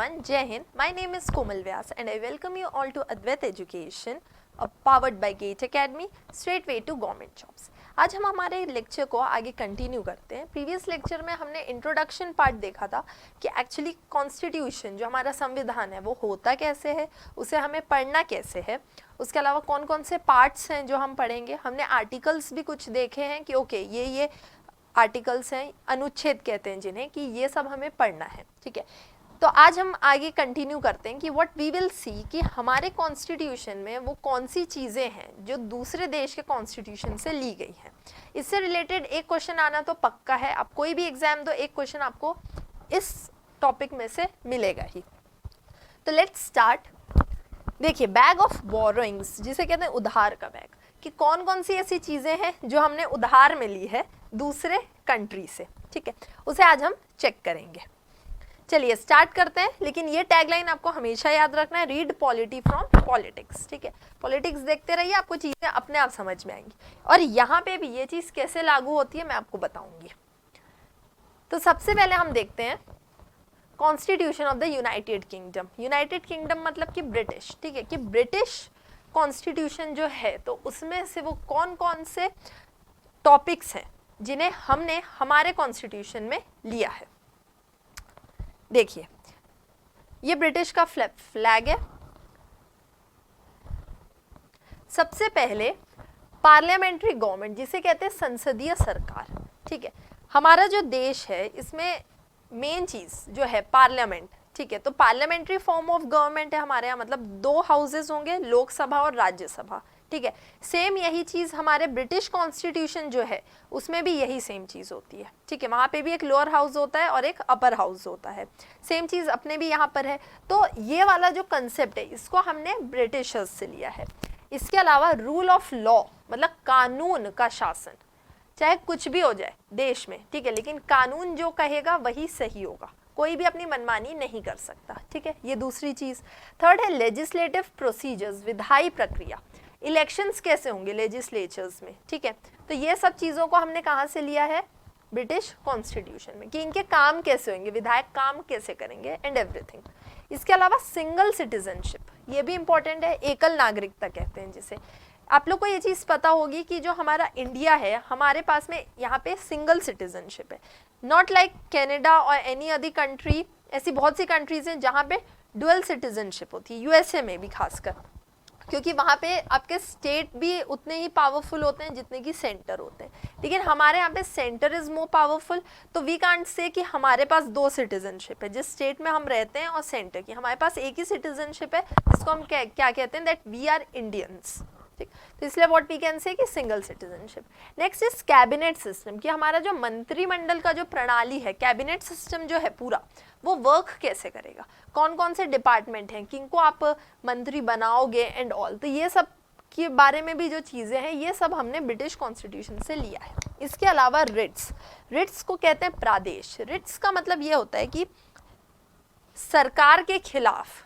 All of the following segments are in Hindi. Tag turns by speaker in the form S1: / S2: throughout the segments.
S1: everyone, Jai Hind. My name is Komal Vyas and I welcome you all to Advait Education, powered by GATE Academy, straight way to government jobs. आज हम हमारे लेक्चर को आगे कंटिन्यू करते हैं। प्रीवियस लेक्चर में हमने इंट्रोडक्शन पार्ट देखा था कि एक्चुअली कॉन्स्टिट्यूशन जो हमारा संविधान है वो होता कैसे है, उसे हमें पढ़ना कैसे है, उसके अलावा कौन कौन से पार्ट्स हैं जो हम पढ़ेंगे। हमने आर्टिकल्स भी कुछ देखे हैं कि ओके ये आर्टिकल्स हैं, अनुच्छेद कहते हैं जिन्हें, कि ये सब हमें पढ़ना है। ठीक है, तो आज हम आगे कंटिन्यू करते हैं कि व्हाट वी विल सी कि हमारे कॉन्स्टिट्यूशन में वो कौन सी चीज़ें हैं जो दूसरे देश के कॉन्स्टिट्यूशन से ली गई हैं। इससे रिलेटेड एक क्वेश्चन आना तो पक्का है, आप कोई भी एग्जाम दो एक क्वेश्चन आपको इस टॉपिक में से मिलेगा ही। तो लेट्स स्टार्ट। देखिए, बैग ऑफ बोरोइंग्स जिसे कहते हैं उधार का बैग, कि कौन कौन सी ऐसी चीज़ें हैं जो हमने उधार में ली है दूसरे कंट्री से। ठीक है, उसे आज हम चेक करेंगे। चलिए स्टार्ट करते हैं, लेकिन ये टैगलाइन आपको हमेशा याद रखना है, रीड पॉलिटी फ्रॉम पॉलिटिक्स। ठीक है, पॉलिटिक्स देखते रहिए, आपको चीज़ें अपने आप समझ में आएंगी और यहाँ पे भी ये चीज़ कैसे लागू होती है मैं आपको बताऊंगी। तो सबसे पहले हम देखते हैं constitution of the United kingdom. United kingdom मतलब कि ब्रिटिश। ठीक है, कि ब्रिटिश कॉन्स्टिट्यूशन जो है तो उसमें से वो कौन कौन से टॉपिक्स हैं जिन्हें हमने हमारे कॉन्स्टिट्यूशन में लिया है। देखिए, ये ब्रिटिश का फ्लैग है। सबसे पहले पार्लियामेंट्री गवर्नमेंट जिसे कहते हैं संसदीय सरकार। ठीक है, हमारा जो देश है इसमें मेन चीज जो है पार्लियामेंट। ठीक है, तो पार्लियामेंट्री फॉर्म ऑफ गवर्नमेंट है हमारे यहाँ, मतलब दो हाउसेस होंगे, लोकसभा और राज्यसभा। ठीक है, सेम यही चीज़ हमारे ब्रिटिश कॉन्स्टिट्यूशन जो है उसमें भी यही सेम चीज़ होती है। ठीक है, वहाँ पे भी एक लोअर हाउस होता है और एक अपर हाउस होता है, सेम चीज़ अपने भी यहाँ पर है। तो ये वाला जो कंसेप्ट है इसको हमने ब्रिटिशर्स से लिया है। इसके अलावा रूल ऑफ लॉ मतलब कानून का शासन, चाहे कुछ भी हो जाए देश में, ठीक है, लेकिन कानून जो कहेगा वही सही होगा, कोई भी अपनी मनमानी नहीं कर सकता। ठीक है, ये दूसरी चीज़। थर्ड है लेजिस्लेटिव प्रोसीजर्स, विधायी प्रक्रिया, इलेक्शंस कैसे होंगे लेजिस्लेचर्स में। ठीक है, तो ये सब चीज़ों को हमने कहाँ से लिया है, ब्रिटिश कॉन्स्टिट्यूशन में, कि इनके काम कैसे होंगे, विधायक काम कैसे करेंगे एंड एवरीथिंग। इसके अलावा सिंगल सिटीजनशिप, ये भी इंपॉर्टेंट है, एकल नागरिकता कहते हैं जिसे। आप लोग को ये चीज़ पता होगी कि जो हमारा इंडिया है हमारे पास में यहाँ पे सिंगल सिटीजनशिप है, नॉट लाइक कनाडा और एनी अदर कंट्री। ऐसी बहुत सी कंट्रीज हैं जहाँ पे डुअल सिटीजनशिप होती है, यूएसए में भी खासकर, क्योंकि वहाँ पे आपके स्टेट भी उतने ही पावरफुल होते हैं जितने कि सेंटर होते हैं, लेकिन हमारे यहाँ पे सेंटर इज मोर पावरफुल। तो वी कांट से कि हमारे पास दो सिटीजनशिप है, जिस स्टेट में हम रहते हैं और सेंटर की, हमारे पास एक ही सिटीजनशिप है जिसको हम क्या कहते हैं, दैट वी आर इंडियंस। ठीक, तो इसलिए व्हाट वी कैन से कि single citizenship. Next is cabinet system, कि हमारा जो मंत्रिमंडल का जो प्रणाली है, कैबिनेट सिस्टम जो है पूरा, वो वर्क कैसे करेगा, कौन कौन से डिपार्टमेंट हैं, किनको आप मंत्री बनाओगे एंड ऑल। तो ये सब के बारे में भी जो चीज़ें हैं ये सब हमने ब्रिटिश कॉन्स्टिट्यूशन से लिया है। इसके अलावा रिट्स को कहते हैं प्रादेश। रिट्स का मतलब ये होता है कि सरकार के खिलाफ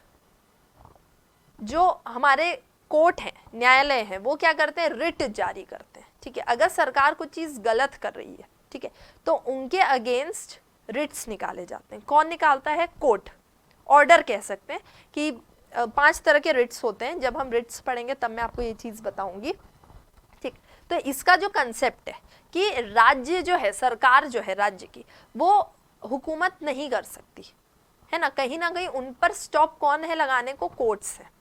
S1: जो हमारे कोर्ट हैं, न्यायालय हैं, वो क्या करते हैं, रिट जारी करते हैं। ठीक है, अगर सरकार कुछ चीज़ गलत कर रही है, ठीक है, तो उनके अगेंस्ट रिट्स निकाले जाते हैं। कौन निकालता है, कोर्ट, ऑर्डर कह सकते हैं कि 5 तरह के रिट्स होते हैं। जब हम रिट्स पढ़ेंगे तब मैं आपको ये चीज़ बताऊंगी। ठीक, तो इसका जो कंसेप्ट है कि राज्य जो है, सरकार जो है राज्य की, वो हुकूमत नहीं कर सकती है ना कहीं उन पर स्टॉप कौन है लगाने को, कोर्ट्स है।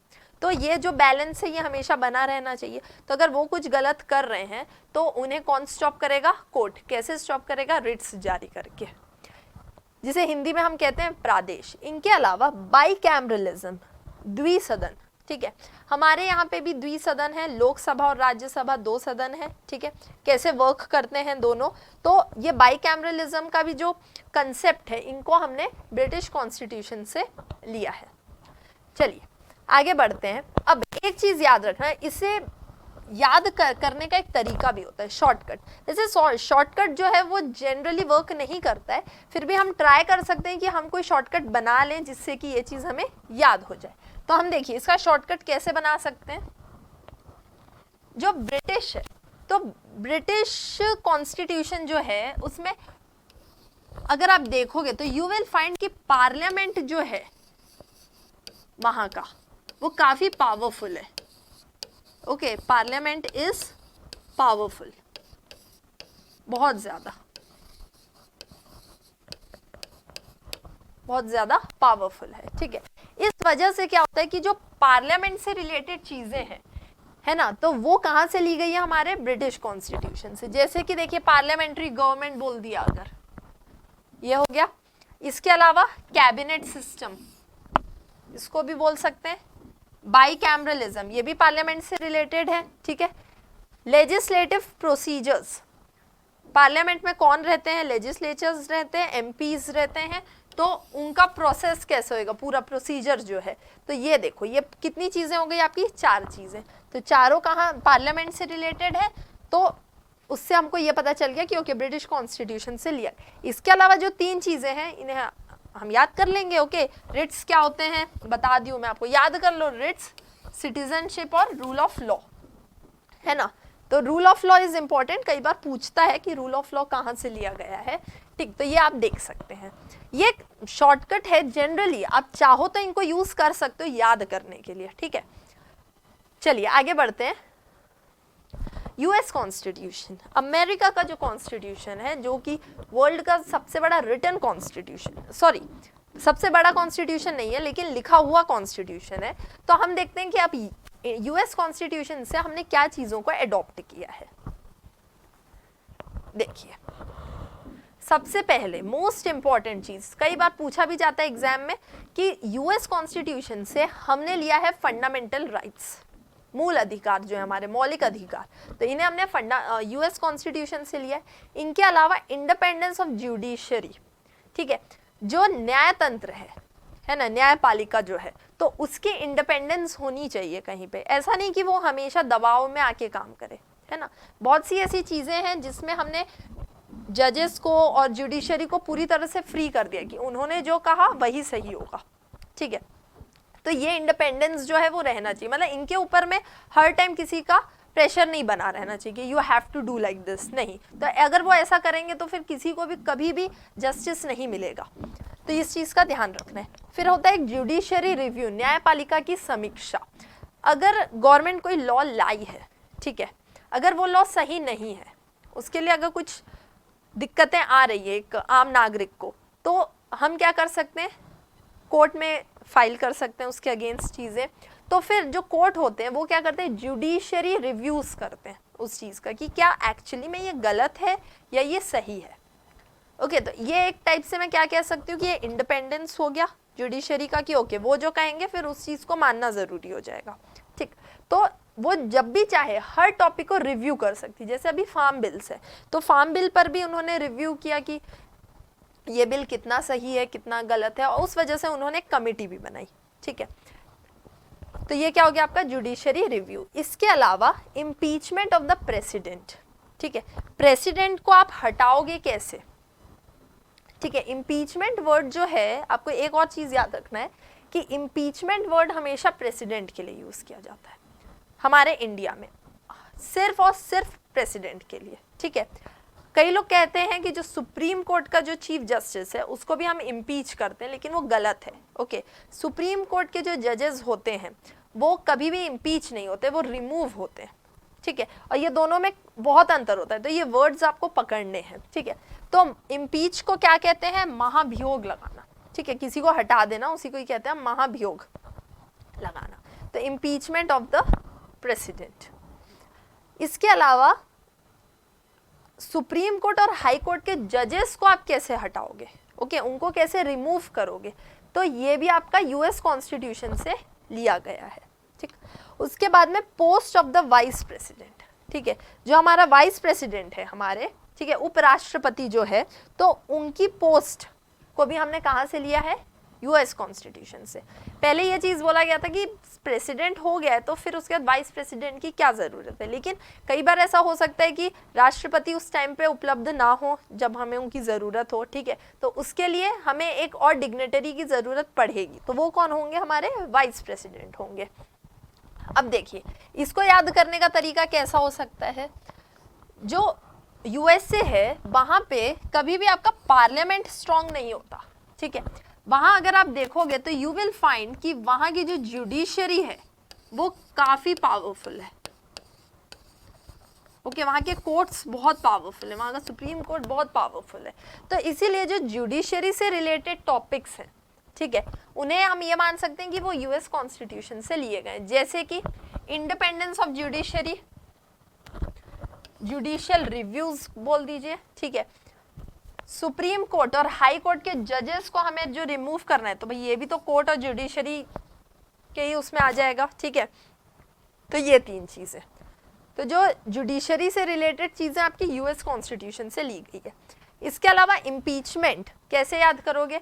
S1: तो ये जो बैलेंस है ये हमेशा बना रहना चाहिए। तो अगर वो कुछ गलत कर रहे हैं तो उन्हें कौन स्टॉप करेगा, कोर्ट। कैसे स्टॉप करेगा, रिट्स जारी करके, जिसे हिंदी में हम कहते हैं प्रादेश। इनके अलावा बाईकैमरलिज्म, द्विसदन। ठीक है, हमारे यहाँ पे भी द्विसदन है, लोकसभा और राज्यसभा 2 सदन है। ठीक है, कैसे वर्क करते हैं दोनों। तो ये बाईकैमरलिज्म का भी जो कंसेप्ट है इनको हमने ब्रिटिश कॉन्स्टिट्यूशन से लिया है। चलिए आगे बढ़ते हैं। अब एक चीज याद रखना है, इसे याद करने का एक तरीका भी होता है, शॉर्टकट। जैसे शॉर्टकट जो है वो जनरली वर्क नहीं करता है, फिर भी हम ट्राई कर सकते हैं कि हम कोई शॉर्टकट बना लें जिससे कि ये चीज़ हमें याद हो जाए। तो हम देखिए इसका शॉर्टकट कैसे बना सकते हैं। जो ब्रिटिश है, तो ब्रिटिश कॉन्स्टिट्यूशन जो है उसमें अगर आप देखोगे तो यू विल फाइंड कि पार्लियामेंट जो है वहां का वो काफी पावरफुल है। ओके, पार्लियामेंट इज पावरफुल, बहुत ज्यादा पावरफुल है। ठीक है, इस वजह से क्या होता है कि जो पार्लियामेंट से रिलेटेड चीजें हैं, है ना, तो वो कहां से ली गई है, हमारे ब्रिटिश कॉन्स्टिट्यूशन से। जैसे कि देखिए पार्लियामेंट्री गवर्नमेंट बोल दिया अगर, ये हो गया। इसके अलावा कैबिनेट सिस्टम, इसको भी बोल सकते हैं। बाईकैमरलिज्म, ये भी पार्लियामेंट से रिलेटेड है। ठीक है, लेजिस्लेटिव प्रोसीजर्स, पार्लियामेंट में कौन रहते हैं, लेजिस्लेचर्स रहते हैं, एमपीज रहते हैं, तो उनका प्रोसेस कैसे होएगा, पूरा प्रोसीजर जो है। तो ये देखो, ये कितनी चीजें हो गई आपकी, 4 चीजें। तो चारों कहाँ पार्लियामेंट से रिलेटेड है, तो उससे हमको ये पता चल गया कि ओके ब्रिटिश कॉन्स्टिट्यूशन से लिया। इसके अलावा जो 3 चीजें हैं इन्हें हम याद कर लेंगे। ओके, रिट्स क्या होते हैं बता दी हूँ मैं आपको, याद कर लो। रिट्स, सिटीजनशिप और रूल ऑफ लॉ, है ना। तो rule of law is important, कई बार पूछता है कि रूल ऑफ लॉ कहाँ से लिया गया है। ठीक, तो ये आप देख सकते हैं। ये शॉर्टकट है, जनरली आप चाहो तो इनको यूज कर सकते हो याद करने के लिए। ठीक है, चलिए आगे बढ़ते हैं। यूएस कॉन्स्टिट्यूशन, अमेरिका का जो कॉन्स्टिट्यूशन है, जो कि वर्ल्ड का सबसे बड़ा रिटन कॉन्स्टिट्यूशन, सॉरी सबसे बड़ा कॉन्स्टिट्यूशन नहीं है लेकिन लिखा हुआ कॉन्स्टिट्यूशन है। तो हम देखते हैं कि अब यूएस कॉन्स्टिट्यूशन से हमने क्या चीजों को एडॉप्ट किया है। देखिए, सबसे पहले मोस्ट इंपॉर्टेंट चीज, कई बार पूछा भी जाता है एग्जाम में कि यूएस कॉन्स्टिट्यूशन से हमने लिया है फंडामेंटल राइट्स, मूल अधिकार जो है हमारे मौलिक अधिकार, तो इन्हें हमने यूएस कॉन्स्टिट्यूशन से लिया है। इनके अलावा इंडिपेंडेंस ऑफ जुडिशरी, ठीक है, जो न्यायतंत्र है ना, न्यायपालिका जो है, तो उसकी इंडिपेंडेंस होनी चाहिए कहीं पे, ऐसा नहीं कि वो हमेशा दबाव में आके काम करे, है ना। बहुत सी ऐसी चीजें हैं जिसमें हमने जजेस को और जुडिशरी को पूरी तरह से फ्री कर दिया कि उन्होंने जो कहा वही सही होगा। ठीक है, तो ये इंडिपेंडेंस जो है वो रहना चाहिए, मतलब इनके ऊपर में हर टाइम किसी का प्रेशर नहीं बना रहना चाहिए कि you have to do like this, नहीं। तो अगर वो ऐसा करेंगे तो फिर किसी को भी कभी भी जस्टिस नहीं मिलेगा, तो इस चीज़ का ध्यान रखना है। फिर होता है जुडिशरी रिव्यू, न्यायपालिका की समीक्षा। अगर गवर्नमेंट कोई लॉ लाई है, ठीक है, अगर वो लॉ सही नहीं है, उसके लिए अगर कुछ दिक्कतें आ रही है एक आम नागरिक को, तो हम क्या कर सकते हैं, कोर्ट में फाइल कर सकते हैं उसके अगेंस्ट चीज़ें। तो फिर जो कोर्ट होते हैं वो क्या करते हैं, जुडिशरी रिव्यूज करते हैं उस चीज़ का कि क्या एक्चुअली में ये गलत है या ये सही है। ओके, तो ये एक टाइप से मैं क्या कह सकती हूँ कि ये इंडिपेंडेंस हो गया जुडिशरी का कि ओके वो जो कहेंगे फिर उस चीज़ को मानना ज़रूरी हो जाएगा। ठीक, तो वो जब भी चाहे हर टॉपिक को रिव्यू कर सकती, जैसे अभी फार्म बिल्स है, तो फार्म बिल पर भी उन्होंने रिव्यू किया कि ये बिल कितना सही है कितना गलत है, और उस वजह से उन्होंने एक कमेटी भी बनाई। ठीक है, तो ये क्या हो गया आपका जुडिशरी रिव्यू। इसके अलावा इम्पीचमेंट ऑफ द प्रेसिडेंट, ठीक है, प्रेसिडेंट को आप हटाओगे कैसे। ठीक है, इम्पीचमेंट वर्ड जो है, आपको एक और चीज याद रखना है कि इम्पीचमेंट वर्ड हमेशा प्रेसिडेंट के लिए यूज किया जाता है हमारे इंडिया में, सिर्फ और सिर्फ प्रेसिडेंट के लिए। ठीक है, कई लोग कहते हैं कि जो सुप्रीम कोर्ट का जो चीफ जस्टिस है उसको भी हम इम्पीच करते हैं, लेकिन वो गलत है। ओके, सुप्रीम कोर्ट के जो जजेस होते हैं वो कभी भी इम्पीच नहीं होते, वो रिमूव होते हैं। ठीक है, और ये दोनों में बहुत अंतर होता है, तो ये वर्ड्स आपको पकड़ने हैं। ठीक है, तो इम्पीच को क्या कहते हैं, महाभियोग लगाना। ठीक है, किसी को हटा देना, उसी को ही कहते हैं महाभियोग लगाना। तो इम्पीचमेंट ऑफ द प्रेसिडेंट। इसके अलावा सुप्रीम कोर्ट और हाई कोर्ट के जजेस को आप कैसे हटाओगे, ओके, उनको कैसे रिमूव करोगे, तो ये भी आपका यूएस कॉन्स्टिट्यूशन से लिया गया है। ठीक, उसके बाद में post of the vice president. ठीक है, जो हमारा वाइस प्रेसिडेंट है हमारे, ठीक है, उपराष्ट्रपति जो है, तो उनकी पोस्ट को भी हमने कहाँ से लिया है, यूएस कॉन्स्टिट्यूशन से। पहले ये चीज़ बोला गया था कि प्रेसिडेंट हो गया है तो फिर उसके बाद वाइस प्रेसिडेंट की क्या ज़रूरत है, लेकिन कई बार ऐसा हो सकता है कि राष्ट्रपति उस टाइम पे उपलब्ध ना हो जब हमें उनकी ज़रूरत हो। ठीक है, तो उसके लिए हमें एक और डिग्नेटरी की ज़रूरत पड़ेगी, तो वो कौन होंगे, हमारे वाइस प्रेसिडेंट होंगे। अब देखिए, इसको याद करने का तरीका कैसा हो सकता है, जो यूएसए है वहाँ पे कभी भी आपका पार्लियामेंट स्ट्रॉन्ग नहीं होता। ठीक है, वहां अगर आप देखोगे तो यू विल फाइंड कि वहां की जो जुडिशरी है वो काफी पावरफुल है। ओके, वहाँ के कोर्ट्स बहुत पावरफुल है, वहाँ का सुप्रीम कोर्ट बहुत पावरफुल है। तो इसीलिए जो जुडिशरी से रिलेटेड टॉपिक्स हैं, ठीक है, उन्हें हम ये मान सकते हैं कि वो यूएस कॉन्स्टिट्यूशन से लिए गए। जैसे कि independence of judiciary, judicial reviews बोल दीजिए, ठीक है, सुप्रीम कोर्ट और हाई कोर्ट के जजेस को हमें जो रिमूव करना है, तो भाई ये भी तो कोर्ट और जुडिशरी के ही उसमें आ जाएगा, ठीक है। तो ये तीन चीजें, तो जो जुडिशरी से रिलेटेड चीजें आपकी यूएस कॉन्स्टिट्यूशन से ली गई है। इसके अलावा इम्पीचमेंट कैसे याद करोगे?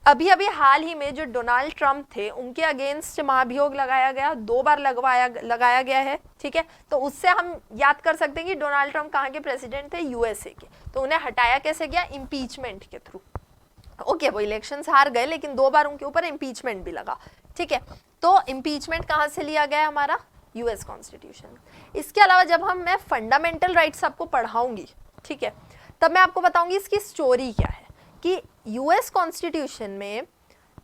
S1: अभी अभी हाल ही में जो डोनाल्ड ट्रंप थे उनके अगेंस्ट महाभियोग लगाया गया, 2 बार लगाया गया है, ठीक है। तो उससे हम याद कर सकते हैं कि डोनाल्ड ट्रंप कहाँ के प्रेसिडेंट थे? यूएसए के। तो उन्हें हटाया कैसे गया? इम्पीचमेंट के थ्रू। ओके, वो इलेक्शंस हार गए लेकिन 2 बार उनके ऊपर इम्पीचमेंट भी लगा, ठीक है। तो इम्पीचमेंट कहाँ से लिया गया हमारा? US constitution. इसके अलावा जब मैं फंडामेंटल राइट्स आपको पढ़ाऊंगी, ठीक है, तब मैं आपको बताऊंगी इसकी स्टोरी क्या है कि यूएस कॉन्स्टिट्यूशन में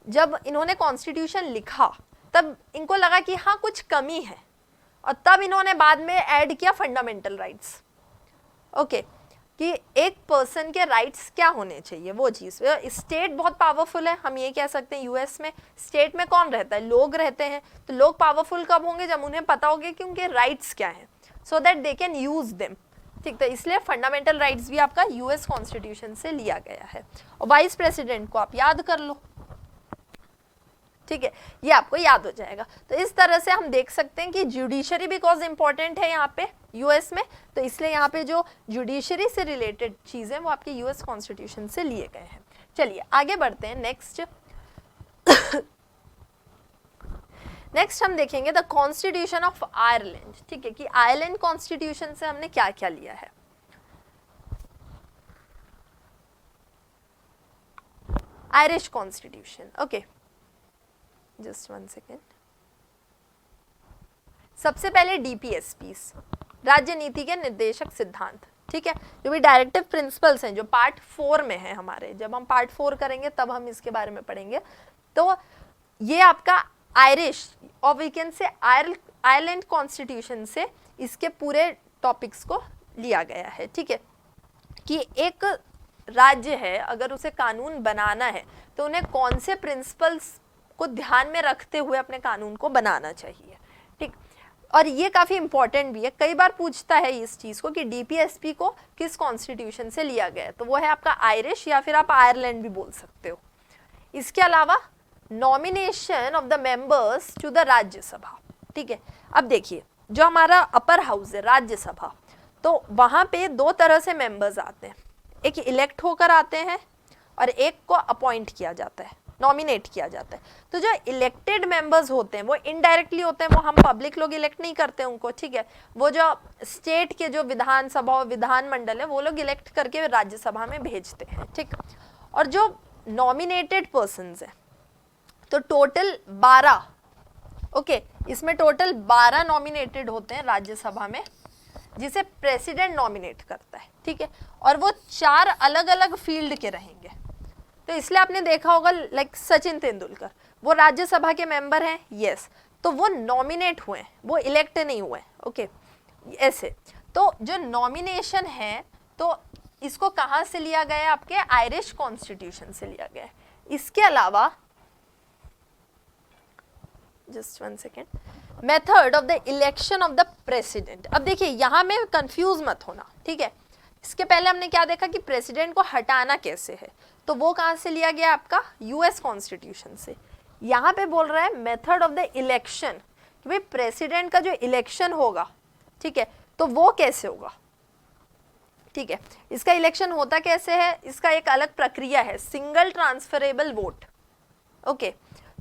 S1: जब इन्होंने कॉन्स्टिट्यूशन लिखा तब इनको लगा कि हाँ कुछ कमी है, और तब इन्होंने बाद में ऐड किया फंडामेंटल राइट्स। ओके, कि एक पर्सन के राइट्स क्या होने चाहिए, वो चीज़। स्टेट बहुत पावरफुल है, हम ये कह सकते हैं। यूएस में स्टेट में कौन रहता है? लोग रहते हैं। तो लोग पावरफुल कब होंगे? जब उन्हें पता होगा कि उनके राइट्स क्या हैं, so that they can use them, ठीक। तो इसलिए फंडामेंटल राइट्स भी आपका यूएस कॉन्स्टिट्यूशन से लिया गया है। और वाइस प्रेसिडेंट को आप याद कर लो, ठीक है, ये आपको याद हो जाएगा। तो इस तरह से हम देख सकते हैं कि जुडिशरी बिकॉज इंपॉर्टेंट है यहाँ पे यूएस में, तो इसलिए यहाँ पे जो जुडिशरी से रिलेटेड चीजें वो आपके यूएस कॉन्स्टिट्यूशन से लिए गए हैं। चलिए आगे बढ़ते हैं। नेक्स्ट हम देखेंगे द कॉन्स्टिट्यूशन ऑफ आयरलैंड, ठीक है, कि आयरलैंड कॉन्स्टिट्यूशन से हमने क्या क्या लिया है। Irish constitution, okay, just 1 second. सबसे पहले डीपीएसपीस, राज्य नीति के निर्देशक सिद्धांत, ठीक है, जो भी डायरेक्टिव प्रिंसिपल्स हैं, जो पार्ट 4 में है हमारे। जब हम पार्ट 4 करेंगे तब हम इसके बारे में पढ़ेंगे। तो ये आपका आयरिश और we can say Ireland constitution से इसके पूरे टॉपिक्स को लिया गया है, ठीक है, कि एक राज्य है अगर उसे कानून बनाना है तो उन्हें कौन से प्रिंसिपल्स को ध्यान में रखते हुए अपने कानून को बनाना चाहिए, ठीक। और ये काफ़ी इंपॉर्टेंट भी है, कई बार पूछता है इस चीज़ को कि डीपीएसपी को किस कॉन्स्टिट्यूशन से लिया गया है, तो वो है आपका आयरिश, या फिर आप आयरलैंड भी बोल सकते हो। इसके अलावा nomination of the members to the Rajya Sabha, ठीक है। अब देखिए, जो हमारा अपर हाउस है राज्यसभा, तो वहाँ पे 2 तरह से मेंबर्स आते हैं, एक इलेक्ट होकर आते हैं और एक को अपॉइंट किया जाता है, नॉमिनेट किया जाता है। तो जो इलेक्टेड मेंबर्स होते हैं वो इनडायरेक्टली होते हैं, वो हम पब्लिक लोग इलेक्ट नहीं करते उनको, ठीक है। वो जो स्टेट के जो विधानसभा और विधानमंडल है वो लोग इलेक्ट करके राज्यसभा में भेजते हैं, ठीक। और जो नॉमिनेटेड पर्सन्स हैं, तो टोटल 12, ओके, इसमें टोटल 12 नॉमिनेटेड होते हैं राज्यसभा में, जिसे प्रेसिडेंट नॉमिनेट करता है, ठीक है। और वो 4 अलग अलग फील्ड के रहेंगे। तो इसलिए आपने देखा होगा लाइक सचिन तेंदुलकर, वो राज्यसभा के मेंबर हैं, यस, तो वो नॉमिनेट हुए हैं, वो इलेक्ट नहीं हुए, ओके, ऐसे। तो जो नॉमिनेशन है तो इसको कहाँ से लिया गया है? आपके आयरिश कॉन्स्टिट्यूशन से लिया गया है। इसके अलावा just 1 second, method of the election of the president. अब देखिए यहाँ में कंफ्यूज मत होना, ठीक है। इसके पहले हमने क्या देखा कि प्रेसिडेंट को हटाना कैसे है, तो वो कहाँ से लिया गया? आपका यूएस कॉन्स्टिट्यूशन से। यहाँ पे बोल रहा है मेथड ऑफ द इलेक्शन, कि भाई प्रेसिडेंट का जो इलेक्शन होगा, ठीक है, तो वो कैसे होगा, ठीक है। इसका इलेक्शन होता कैसे है? इसका एक अलग प्रक्रिया है, सिंगल ट्रांसफरेबल वोट, ओके।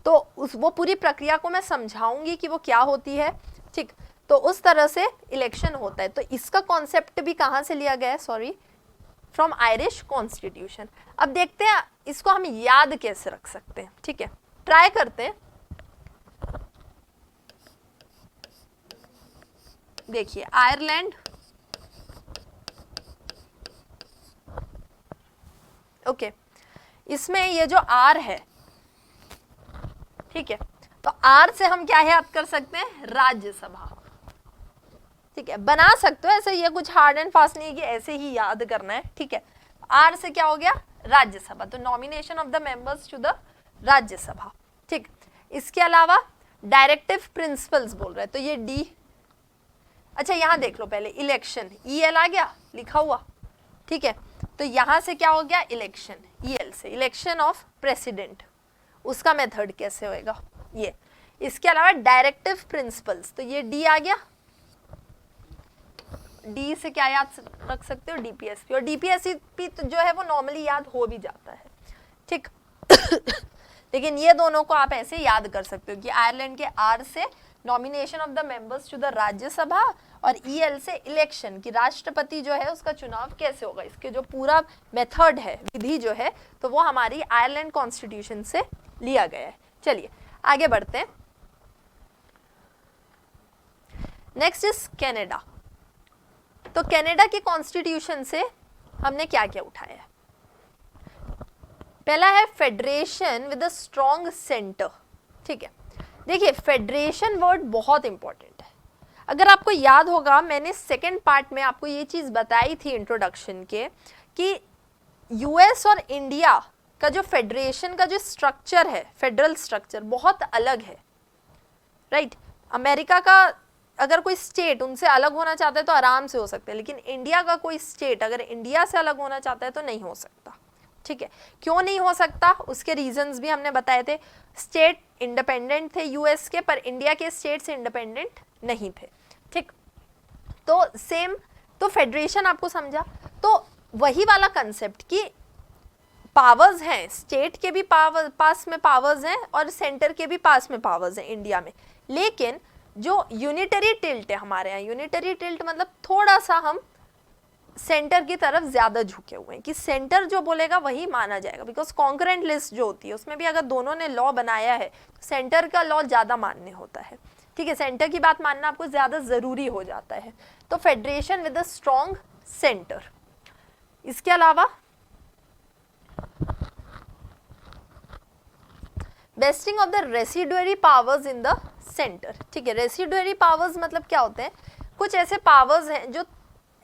S1: तो वो पूरी प्रक्रिया को मैं समझाऊंगी कि वो क्या होती है, ठीक। तो उस तरह से इलेक्शन होता है। तो इसका कॉन्सेप्ट भी कहाँ से लिया गया है? Sorry, from Irish constitution. अब देखते हैं इसको हम याद कैसे रख सकते हैं, ठीक है, ट्राई करते हैं। देखिए आयरलैंड, ओके, इसमें ये जो आर है ठीक है, तो आर से हम क्या याद कर सकते हैं, राज्यसभा। ठीक है, बना सकते हो ऐसे, ये कुछ हार्ड एंड फास्ट नहीं है कि ऐसे ही याद करना है। ठीक है, आर से क्या हो गया, राज्यसभा, तो nomination of the members to the Rajya Sabha. ठीक, इसके अलावा डायरेक्टिव प्रिंसिपल्स बोल रहे हैं, तो ये डी। अच्छा यहां देख लो पहले, इलेक्शन, ईएल आ गया लिखा हुआ। ठीक है, तो यहां से क्या हो गया, इलेक्शन, ईएल से इलेक्शन ऑफ प्रेसिडेंट, उसका मेथड कैसे होएगा ये। इसके अलावा डायरेक्टिव प्रिंसिपल्स, तो ये डी आ गया। डी से क्या याद रख सकते हो, डीपीएसपी, और डीपीएसपी तो जो है वो नॉर्मली याद हो भी जाता है। ठीक लेकिन ये दोनों को आप ऐसे याद कर सकते हो कि आयरलैंड के आर से nomination of the members to the Rajya Sabha, और ईएल से इलेक्शन की राष्ट्रपति जो है उसका चुनाव कैसे होगा, इसके जो पूरा मेथड है, विधि जो है, तो वो हमारी आयरलैंड कॉन्स्टिट्यूशन से लिया गया है। चलिए आगे बढ़ते हैं। Next is Canada. तो कनाडा के कॉन्स्टिट्यूशन से हमने क्या क्या उठाया है। पहला है federation with a strong centre. ठीक है, देखिए फेडरेशन वर्ड बहुत इंपॉर्टेंट है। अगर आपको याद होगा, मैंने सेकंड पार्ट में आपको ये चीज बताई थी इंट्रोडक्शन के, कि यूएस और इंडिया का जो फेडरेशन का जो स्ट्रक्चर है, फेडरल स्ट्रक्चर बहुत अलग है, राइट। अमेरिका का अगर कोई स्टेट उनसे अलग होना चाहता है तो आराम से हो सकता है, लेकिन इंडिया का कोई स्टेट अगर इंडिया से अलग होना चाहता है तो नहीं हो सकता। ठीक है, क्यों नहीं हो सकता, उसके रीजंस भी हमने बताए थे। स्टेट इंडिपेंडेंट थे यूएस के, पर इंडिया के स्टेट से इंडिपेंडेंट नहीं थे। ठीक, तो सेम, तो फेडरेशन आपको समझा, तो वही वाला कंसेप्ट कि पावर्स हैं, स्टेट के भी पास में पावर्स हैं और सेंटर के भी पास में पावर्स हैं इंडिया में, लेकिन जो यूनिटरी टिल्ट है हमारे यहाँ, यूनिटरी टिल्ट मतलब थोड़ा सा हम सेंटर की तरफ ज्यादा झुके हुए हैं, कि सेंटर जो बोलेगा वही माना जाएगा, बिकॉज कॉन्करेंट लिस्ट जो होती है उसमें भी अगर दोनों ने लॉ बनाया है तो सेंटर का लॉ ज्यादा मान्य होता है। ठीक है, सेंटर की बात मानना आपको ज्यादा जरूरी हो जाता है। तो federation with a strong centre. इसके अलावा wasting of the residuary powers in the centre. ठीक है, रेसिडुअरी पावर्स मतलब क्या होते हैं, कुछ ऐसे पावर्स हैं, जो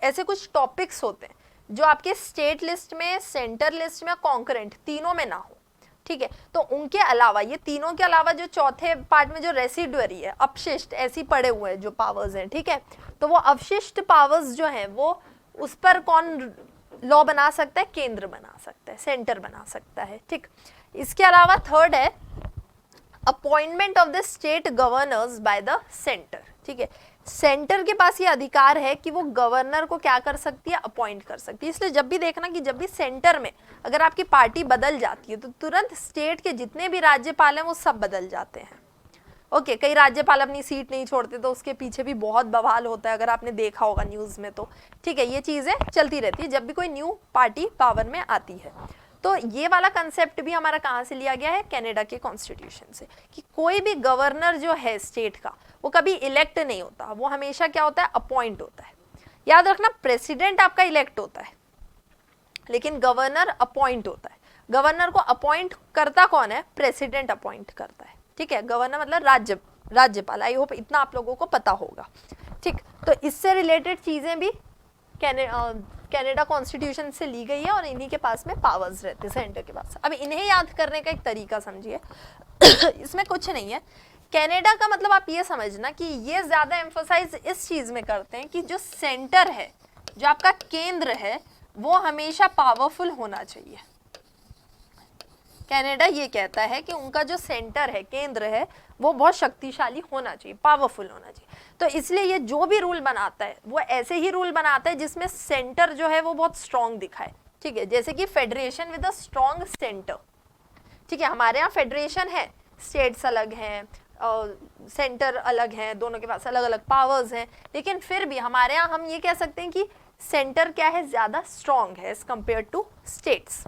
S1: ऐसे कुछ टॉपिक्स होते हैं जो आपके स्टेट लिस्ट में, सेंटर लिस्ट में, कॉन्करेंट तीनों में ना हो। ठीक है, तो उनके अलावा, ये तीनों के अलावा जो चौथे पार्ट में जो रेसिडुअरी है, अपशिष्ट ऐसी पड़े हुए हैं जो पावर्स हैं, ठीक है, तो वो अपशिष्ट पावर्स जो हैं वो उस पर कौन लॉ बना सकता है, केंद्र बना सकता है, सेंटर बना सकता है। ठीक, इसके अलावा थर्ड है appointment of the state governors by the centre. ठीक है, सेंटर के पास ये अधिकार है कि वो गवर्नर को क्या कर सकती है, अपॉइंट कर सकती है। इसलिए जब भी देखना कि जब भी सेंटर में अगर आपकी पार्टी बदल जाती है तो तुरंत स्टेट के जितने भी राज्यपाल हैं वो सब बदल जाते हैं। ओके, कई राज्यपाल अपनी सीट नहीं छोड़ते तो उसके पीछे भी बहुत बवाल होता है, अगर आपने देखा होगा न्यूज में तो। ठीक है, ये चीजें चलती रहती है जब भी कोई न्यू पार्टी पावर में आती है। तो ये वाला कंसेप्ट भी हमारा कहाँ से लिया गया है, कनाडा के कॉन्स्टिट्यूशन से, कि कोई भी गवर्नर जो है स्टेट का वो कभी इलेक्ट नहीं होता, वो हमेशा क्या होता है, अपॉइंट होता है। याद रखना, प्रेसिडेंट आपका इलेक्ट होता है लेकिन गवर्नर अपॉइंट होता है। गवर्नर को अपॉइंट करता कौन है, प्रेसिडेंट अपॉइंट करता है। ठीक है, गवर्नर मतलब राज्यपाल। आई होप इतना आप लोगों को पता होगा। ठीक, तो इससे रिलेटेड चीजें भी कनाडा कॉन्स्टिट्यूशन से ली गई है और इन्हीं के पास में पावर्स रहते हैं सेंटर के पास। अब इन्हें याद करने का एक तरीका समझिए इसमें कुछ नहीं है। कनाडा का मतलब आप ये समझना कि ये ज्यादा एम्फोसाइज इस चीज में करते हैं कि जो सेंटर है, जो आपका केंद्र है, वो हमेशा पावरफुल होना चाहिए। कनाडा ये कहता है कि उनका जो सेंटर है, केंद्र है, वो बहुत शक्तिशाली होना चाहिए, पावरफुल होना चाहिए। तो इसलिए ये जो भी रूल बनाता है वो ऐसे ही रूल बनाता है जिसमें सेंटर जो है वो बहुत स्ट्रॉन्ग दिखाए। ठीक है, जैसे कि federation with a strong centre. ठीक है, हमारे यहाँ फेडरेशन है, स्टेट्स अलग हैं, सेंटर अलग हैं, दोनों के पास अलग अलग पावर्स हैं, लेकिन फिर भी हमारे यहाँ हम ये कह सकते हैं कि सेंटर क्या है, ज्यादा स्ट्रॉन्ग है as compare to states.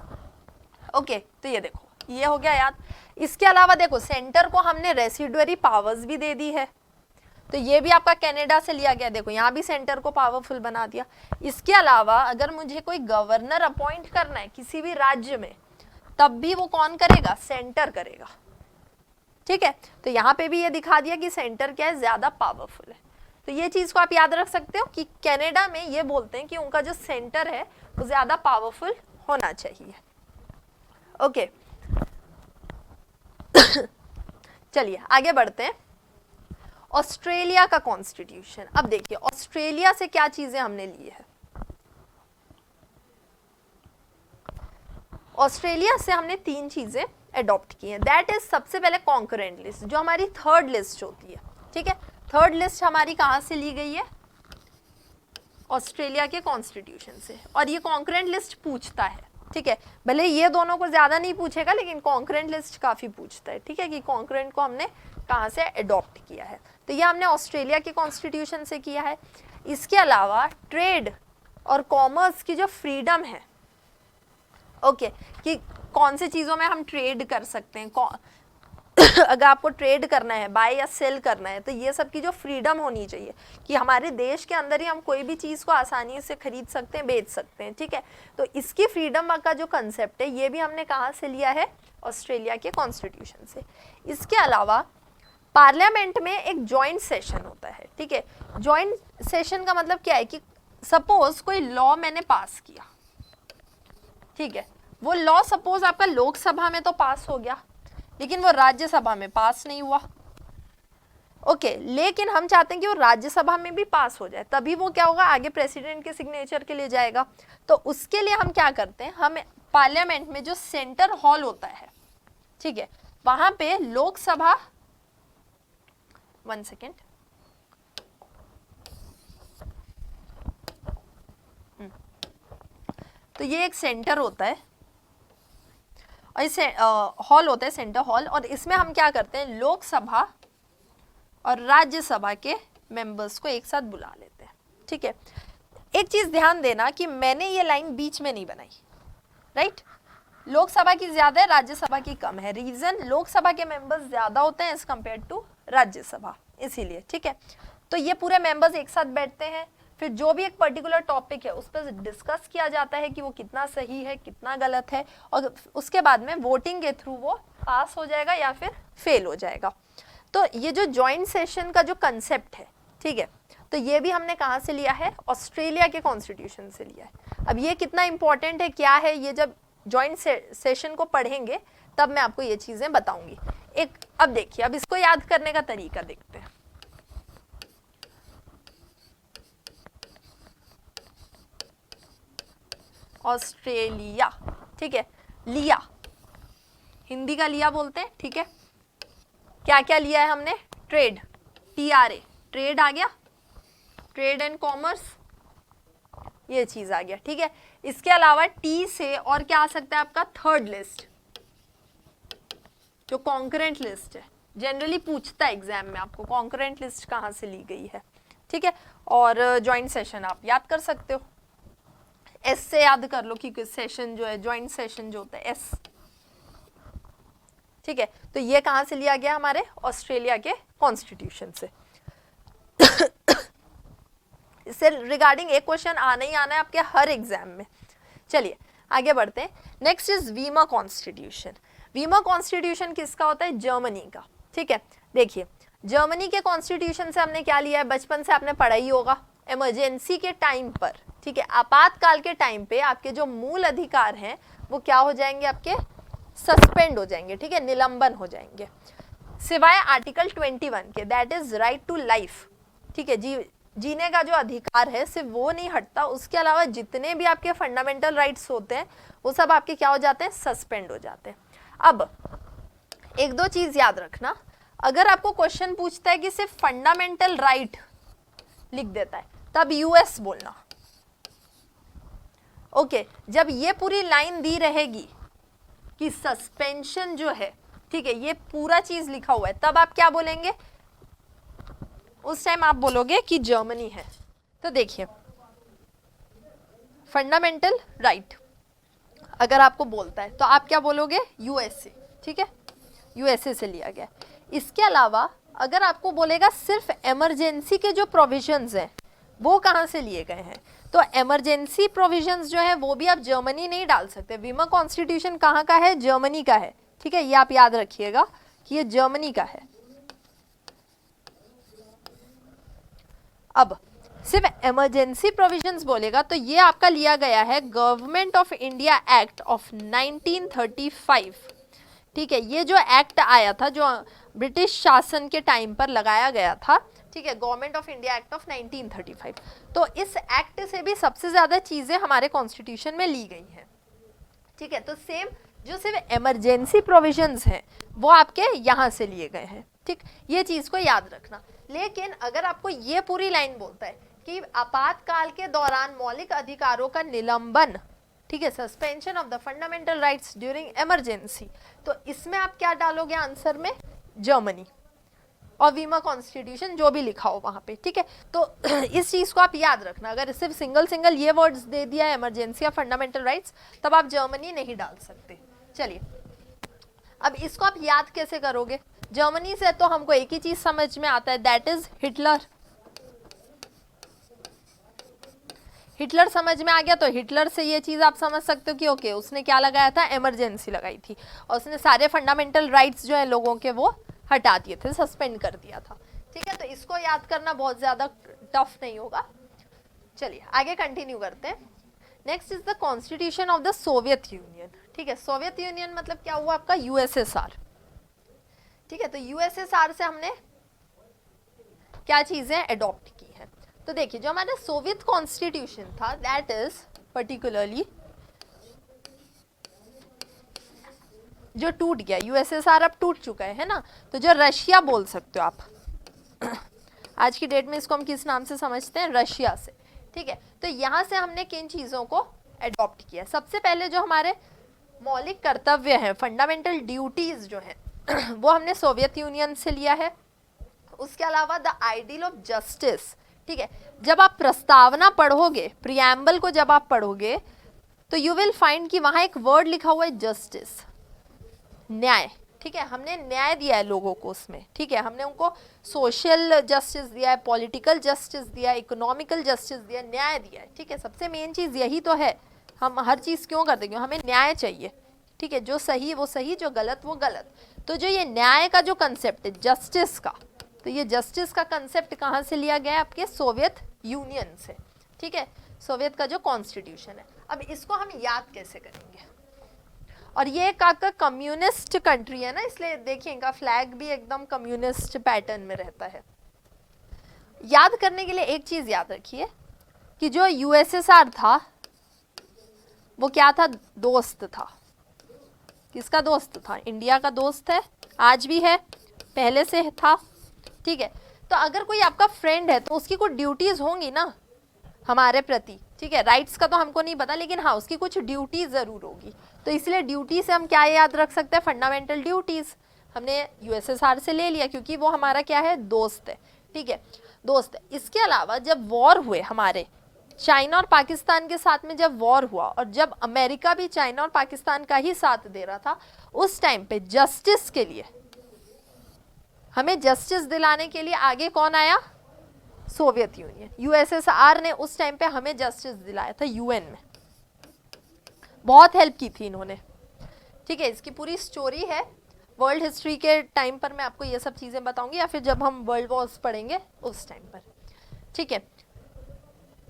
S1: Okay, तो ये देखो, ये हो गया याद। इसके अलावा देखो, सेंटर को हमने रेसिडुअरी पावर्स भी दे दी है, तो ये भी आपका कनाडा से लिया गया। देखो यहाँ भी सेंटर को पावरफुल बना दिया। इसके अलावा अगर मुझे कोई गवर्नर अपॉइंट करना है किसी भी राज्य में, तब भी वो कौन करेगा, सेंटर करेगा। ठीक है, तो यहाँ पे भी ये दिखा दिया कि सेंटर क्या है, ज्यादा पावरफुल है। तो ये चीज को आप याद रख सकते हो कि कनाडा में ये बोलते हैं कि उनका जो सेंटर है वो ज्यादा पावरफुल होना चाहिए। ओके चलिए आगे बढ़ते हैं। ऑस्ट्रेलिया का कॉन्स्टिट्यूशन, अब देखिए ऑस्ट्रेलिया से क्या चीजें हमने ली है। ऑस्ट्रेलिया से हमने 3 चीजें अडॉप्ट की हैं। दैट इज सबसे पहले कॉन्करेंट लिस्ट, जो हमारी थर्ड लिस्ट होती है, ठीक है। थर्ड लिस्ट हमारी कहां से ली गई है, ऑस्ट्रेलिया के कॉन्स्टिट्यूशन से। और ये कॉन्करेंट लिस्ट पूछता है, ठीक है, भले ये दोनों को ज्यादा नहीं पूछेगा लेकिन कॉन्करेंट लिस्ट काफी पूछता है, ठीक है, कि कॉन्करेंट को हमने कहां से अडॉप्ट किया है। तो ये हमने ऑस्ट्रेलिया के कॉन्स्टिट्यूशन से किया है। इसके अलावा ट्रेड और कॉमर्स की जो फ्रीडम है, ओके, कि कौन से चीजों में हम ट्रेड कर सकते हैं, अगर आपको ट्रेड करना है, बाय या सेल करना है, तो ये सब की जो फ्रीडम होनी चाहिए कि हमारे देश के अंदर ही हम कोई भी चीज़ को आसानी से खरीद सकते हैं, बेच सकते हैं, ठीक है। तो इसकी फ्रीडम का जो कंसेप्ट है ये भी हमने कहाँ से लिया है, ऑस्ट्रेलिया के कॉन्स्टिट्यूशन से। इसके अलावा पार्लियामेंट में एक जॉइंट सेशन होता है, ठीक है। जॉइंट सेशन का मतलब क्या है कि सपोज कोई लॉ मैंने पास किया, ठीक है, वो लॉ सपोज आपका लोकसभा में तो पास हो गया लेकिन वो राज्यसभा में पास नहीं हुआ, ओके, लेकिन हम चाहते हैं कि वो राज्यसभा में भी पास हो जाए, तभी वो क्या होगा, आगे प्रेसिडेंट के सिग्नेचर के लिए जाएगा। तो उसके लिए हम क्या करते हैं, हम पार्लियामेंट में जो सेंटर हॉल होता है, ठीक है, वहां पे लोकसभा, 1 सेकेंड, तो ये एक सेंटर होता है और इसे हॉल होता है, सेंटर हॉल, और इसमें हम क्या करते हैं, लोकसभा और राज्यसभा के मेंबर्स को एक साथ बुला लेते हैं, ठीक है। एक चीज ध्यान देना कि मैंने ये लाइन बीच में नहीं बनाई, राइट। लोकसभा की ज्यादा है, राज्यसभा की कम है, रीजन लोकसभा के मेंबर्स ज्यादा होते हैं एज कम्पेयर टू राज्यसभा, इसीलिए, ठीक है। तो ये पूरे मेंबर्स एक साथ बैठते हैं, फिर जो भी एक पर्टिकुलर टॉपिक है उस पर डिस्कस किया जाता है कि वो कितना सही है, कितना गलत है, और उसके बाद में वोटिंग के थ्रू वो पास हो जाएगा या फिर फेल हो जाएगा। तो ये जो जॉइंट सेशन का जो कंसेप्ट है, ठीक है, तो ये भी हमने कहाँ से लिया है, ऑस्ट्रेलिया के कॉन्स्टिट्यूशन से लिया है। अब ये कितना इंपॉर्टेंट है, क्या है, ये जब जॉइंट सेशन को पढ़ेंगे तब मैं आपको ये चीजें बताऊंगी। एक अब देखिए, अब इसको याद करने का तरीका देखते हैं। ऑस्ट्रेलिया, ठीक है, लिया, हिंदी का लिया बोलते हैं, ठीक है। क्या क्या लिया है हमने, ट्रेड, TRA, ट्रेड आ गया, ट्रेड एंड कॉमर्स, ये चीज आ गया, ठीक है। इसके अलावा T से और क्या आ सकता है आपका, थर्ड लिस्ट, जो कॉन्करेंट लिस्ट है, जनरली पूछता है एग्जाम में आपको कॉन्करेंट लिस्ट कहाँ से ली गई है, ठीक है। और जॉइंट सेशन आप याद कर सकते हो, S से याद कर लो कि सेशन जो है, जॉइंट सेशन जो होता है S, ठीक है। तो ये कहां से लिया गया, हमारे ऑस्ट्रेलिया के कॉन्स्टिट्यूशन से। इससे रिगार्डिंग एक क्वेश्चन आना ही आना है आपके हर एग्जाम में। चलिए आगे बढ़ते हैं। Next is Weimar constitution. Weimar constitution किसका होता है, जर्मनी का, ठीक है। देखिए जर्मनी के कॉन्स्टिट्यूशन से हमने क्या लिया है, बचपन से आपने पढ़ा ही होगा, इमरजेंसी के टाइम पर, ठीक है, आपातकाल के टाइम पे आपके जो मूल अधिकार हैं वो क्या हो जाएंगे, आपके सस्पेंड हो जाएंगे, ठीक है, निलंबन हो जाएंगे, सिवाय आर्टिकल 21 के, that is right to life, ठीक है, जीने का जो अधिकार है सिर्फ वो नहीं हटता, उसके अलावा जितने भी आपके फंडामेंटल राइट्स होते हैं वो सब आपके क्या हो जाते हैं, सस्पेंड हो जाते हैं। अब एक दो चीज याद रखना, अगर आपको क्वेश्चन पूछता है कि सिर्फ फंडामेंटल राइट लिख देता है तब यूएस बोलना, ओके। जब ये पूरी लाइन दी रहेगी कि सस्पेंशन जो है, ठीक है, ये पूरा चीज लिखा हुआ है, तब आप क्या बोलेंगे, उस टाइम आप बोलोगे कि जर्मनी है। तो देखिए फंडामेंटल राइट अगर आपको बोलता है तो आप क्या बोलोगे, यूएसए, ठीक है, यूएसए से लिया गया। इसके अलावा अगर आपको बोलेगा सिर्फ इमरजेंसी के जो प्रोविजंस हैं वो कहाँ से लिए गए हैं, तो इमरजेंसी प्रोविजंस जो है वो भी आप जर्मनी नहीं डाल सकते। वीमर कॉन्स्टिट्यूशन कहाँ का है, जर्मनी का है, ठीक है, ये आप याद रखिएगा कि ये जर्मनी का है। अब सिर्फ इमरजेंसी प्रोविजंस बोलेगा तो ये आपका लिया गया है government of India act of 1935। ठीक है, ये जो एक्ट आया था जो ब्रिटिश शासन के टाइम पर लगाया गया था, ठीक है, government of India act of 1935। तो इस एक्ट से भी सबसे ज्यादा चीजें हमारे कॉन्स्टिट्यूशन में ली गई हैं। ठीक है, तो सेम जो सिर्फ इमरजेंसी प्रोविजंस हैं वो आपके यहाँ से लिए गए हैं। ठीक, ये चीज को याद रखना। लेकिन अगर आपको ये पूरी लाइन बोलता है कि आपातकाल के दौरान मौलिक अधिकारों का निलंबन, ठीक है, suspension of the fundamental rights during emergency, तो इसमें आप क्या डालोगे आंसर में? जर्मनी और वीमर कॉन्स्टिट्यूशन जो भी लिखा हो वहां पे। ठीक है, तो इस चीज को आप याद रखना। अगर सिर्फ सिंगल ये वर्ड्स दे दिया है इमरजेंसी या फंडामेंटल राइट्स, तब आप जर्मनी नहीं डाल सकते। चलिए, अब इसको आप याद कैसे करोगे? जर्मनी से तो हमको एक ही चीज समझ में आता है, दैट इज हिटलर। हिटलर समझ में आ गया तो हिटलर से ये चीज आप समझ सकते हो कि ओके, उसने क्या लगाया था? इमरजेंसी लगाई थी और उसने सारे फंडामेंटल राइट्स जो है लोगों के वो हटा दिए थे, सस्पेंड कर दिया था। ठीक है, तो इसको याद करना बहुत ज्यादा टफ नहीं होगा। चलिए आगे कंटिन्यू करते हैं। Next is the constitution of the Soviet union. ठीक है, सोवियत यूनियन मतलब क्या हुआ आपका? यूएसएसआर। ठीक है, तो यूएसएसआर से हमने क्या चीजें अडॉप्ट की हैं? तो देखिए, जो हमारा सोवियत कॉन्स्टिट्यूशन था दैट इज पर्टिकुलरली जो टूट गया, यूएसएसआर अब टूट चुका है ना, तो जो रशिया बोल सकते हो आप आज की डेट में इसको हम किस नाम से समझते हैं? रशिया से। ठीक है, तो यहाँ से हमने किन चीजों को अडॉप्ट किया? सबसे पहले जो हमारे मौलिक कर्तव्य हैं, फंडामेंटल ड्यूटीज जो हैं वो हमने सोवियत यूनियन से लिया है। उसके अलावा द आइडियल ऑफ जस्टिस। ठीक है, जब आप प्रस्तावना पढ़ोगे, प्रियम्बल को जब आप पढ़ोगे तो यू विल फाइंड कि वहां एक वर्ड लिखा हुआ है जस्टिस, न्याय। ठीक है, हमने न्याय दिया है लोगों को उसमें। ठीक है, हमने उनको सोशल जस्टिस दिया है, पॉलिटिकल जस्टिस दिया है, इकोनॉमिकल जस्टिस दिया है, न्याय दिया है। ठीक है, सबसे मेन चीज यही तो है। हम हर चीज क्यों करते हैं? क्यों? हमें न्याय चाहिए। ठीक है, जो सही वो सही, जो गलत वो गलत। तो जो ये न्याय का जो कंसेप्ट है जस्टिस का, तो ये जस्टिस का कंसेप्ट कहाँ से लिया गया है? आपके सोवियत यूनियन से। ठीक है, सोवियत का जो कॉन्स्टिट्यूशन है। अब इसको हम याद कैसे करेंगे? और ये एक आपका कम्युनिस्ट कंट्री है ना, इसलिए देखिए इनका फ्लैग भी एकदम कम्युनिस्ट पैटर्न में रहता है। याद करने के लिए एक चीज याद रखिए कि जो यूएसएसआर था वो क्या था? दोस्त था। किसका दोस्त था? इंडिया का दोस्त है, आज भी है, पहले से था। ठीक है, तो अगर कोई आपका फ्रेंड है तो उसकी कुछ ड्यूटीज होंगी ना हमारे प्रति। ठीक है, राइट्स का तो हमको नहीं पता, लेकिन हाँ उसकी कुछ ड्यूटीज जरूर होगी। तो इसलिए ड्यूटी से हम क्या याद रख सकते हैं? Fundamental duties. हमने यूएसएसआर से ले लिया क्योंकि वो हमारा क्या है? दोस्त है। ठीक है, दोस्त है। इसके अलावा जब वॉर हुए हमारे चाइना और पाकिस्तान के साथ में, जब वॉर हुआ और जब अमेरिका भी चाइना और पाकिस्तान का ही साथ दे रहा था, उस टाइम पे जस्टिस के लिए, हमें जस्टिस दिलाने के लिए आगे कौन आया? Soviet union. यूएसएसआर ने उस टाइम पे हमें जस्टिस दिलाया था यूएन में, बहुत हेल्प की थी इन्होंने। ठीक है, इसकी पूरी स्टोरी है, वर्ल्ड हिस्ट्री के टाइम पर मैं आपको ये सब चीजें बताऊंगी, या फिर जब हम वर्ल्ड वॉर्स पढ़ेंगे उस टाइम पर। ठीक है,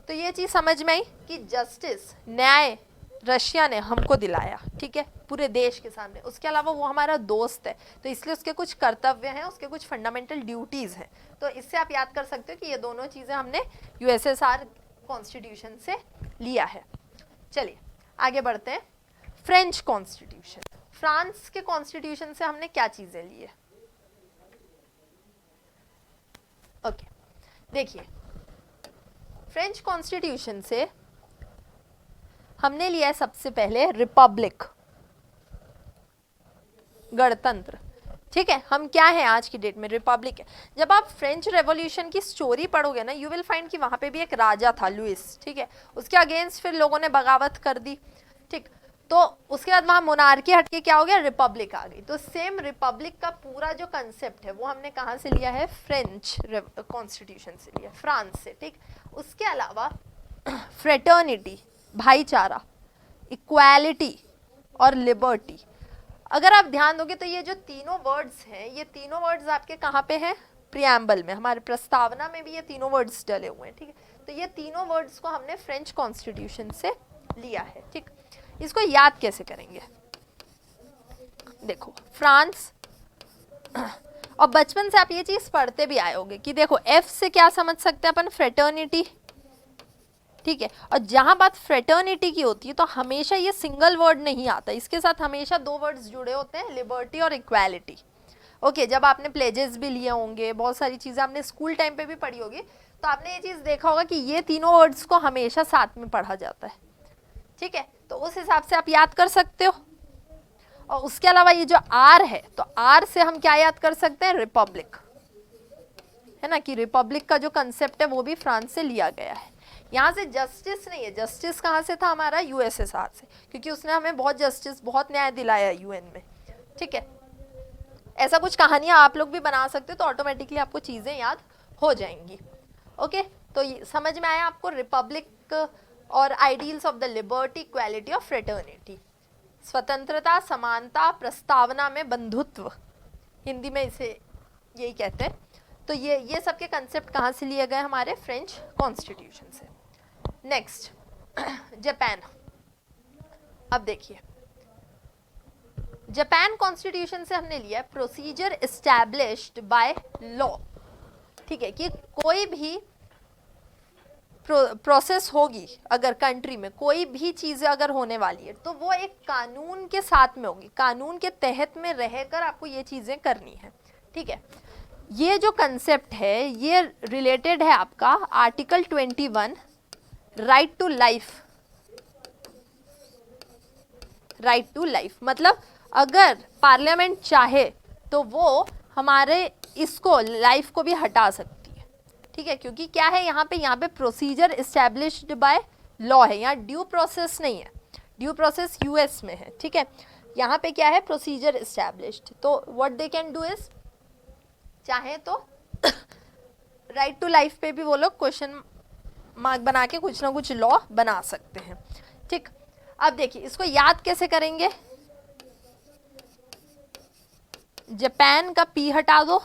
S1: तो ये चीज समझ में आई कि जस्टिस, न्याय रशिया ने हमको दिलाया। ठीक है, पूरे देश के सामने। उसके अलावा वो हमारा दोस्त है, तो इसलिए उसके कुछ कर्तव्य हैं, उसके कुछ फंडामेंटल ड्यूटीज हैं। तो इससे आप याद कर सकते हो कि ये दोनों चीजें हमने यूएसएसआर कॉन्स्टिट्यूशन से लिया है। चलिए आगे बढ़ते हैं। फ्रेंच कॉन्स्टिट्यूशन, फ्रांस के कॉन्स्टिट्यूशन से हमने क्या चीजें ली है? ओके, देखिए फ्रेंच कॉन्स्टिट्यूशन से हमने लिया है सबसे पहले रिपब्लिक, गणतंत्र। ठीक है, हम क्या है आज की डेट में? रिपब्लिक है। जब आप फ्रेंच रेवोल्यूशन की स्टोरी पढ़ोगे ना, यू विल फाइंड कि वहां पे भी एक राजा था, लुइस। ठीक है, उसके अगेंस्ट फिर लोगों ने बगावत कर दी। ठीक, तो उसके बाद वहां मोनार्की हटके क्या हो गया? रिपब्लिक आ गई। तो सेम रिपब्लिक का पूरा जो कंसेप्ट है वो हमने कहाँ से लिया है? फ्रेंच कॉन्स्टिट्यूशन से लिया, फ्रांस से। ठीक, उसके अलावा फ्रेटर्निटी, भाईचारा, इक्वालिटी और लिबर्टी। अगर आप ध्यान दोगे तो ये जो तीनों वर्ड्स हैं, ये तीनों वर्ड्स आपके कहाँ पे हैं, प्रियम्बल में, हमारे प्रस्तावना में भी ये तीनों वर्ड्स डले हुए हैं, ठीक है। तो ये तीनों वर्ड्स को हमने फ्रेंच कॉन्स्टिट्यूशन से लिया है, ठीक। इसको याद कैसे करेंगे, देखो फ्रांस, और बचपन से आप ये चीज पढ़ते भी आए होगे कि देखो एफ से क्या समझ सकते हैं अपन, फ्रेटर्निटी, ठीक है। और जहां बात फ्रेटर्निटी की होती है तो हमेशा ये सिंगल वर्ड नहीं आता, इसके साथ हमेशा दो वर्ड्स जुड़े होते हैं, लिबर्टी और इक्वालिटी। ओके, जब आपने प्लेजेस भी लिए होंगे, बहुत सारी चीजें आपने स्कूल टाइम पे भी पढ़ी होगी, तो आपने ये चीज देखा होगा कि ये तीनों वर्ड्स को हमेशा साथ में पढ़ा जाता है, ठीक है। तो उस हिसाब से आप याद कर सकते हो। और उसके अलावा ये जो आर है, तो आर से हम क्या याद कर सकते हैं, रिपब्लिक, है ना, कि रिपब्लिक का जो कंसेप्ट है वो भी फ्रांस से लिया गया है। यहाँ से जस्टिस नहीं है, जस्टिस कहाँ से था हमारा, यूएसएसआर से, क्योंकि उसने हमें बहुत जस्टिस, बहुत न्याय दिलाया यूएन में, ठीक है। ऐसा कुछ कहानियां आप लोग भी बना सकते हो, तो ऑटोमेटिकली आपको चीजें याद हो जाएंगी। ओके, तो ये समझ में आया आपको, रिपब्लिक और ideals of the liberty, equality और फ्रेटर्निटी, स्वतंत्रता, समानता, प्रस्तावना में बंधुत्व, हिंदी में इसे यही कहते हैं। तो ये सब के कंसेप्ट कहाँ से लिए गए, हमारे फ्रेंच कॉन्स्टिट्यूशन से। Next Japan. अब देखिए जापान कॉन्स्टिट्यूशन से हमने लिया प्रोसीजर एस्टैब्लिश्ड बाय लॉ, ठीक है, कि कोई भी प्रोसेस होगी, अगर कंट्री में कोई भी चीजें अगर होने वाली है तो वो एक कानून के साथ में होगी, कानून के तहत में रहकर आपको ये चीजें करनी है, ठीक है। ये जो कंसेप्ट है ये रिलेटेड है आपका article 21, right to life. Right to life मतलब अगर पार्लियामेंट चाहे तो वो हमारे इसको लाइफ को भी हटा सकती है, ठीक है, क्योंकि क्या है यहाँ पे प्रोसीजर एस्टैब्लिश्ड बाय लॉ है, यहाँ ड्यू प्रोसेस नहीं है, ड्यू प्रोसेस यूएस में है, ठीक है। यहाँ पे क्या है, प्रोसीजर एस्टैब्लिश्ड, तो what they can do is, चाहे तो राइट टू लाइफ पे भी वो लोग क्वेश्चन मार्क बना के कुछ ना कुछ लॉ बना सकते हैं, ठीक। अब देखिए इसको याद कैसे करेंगे, जापान का पी हटा दो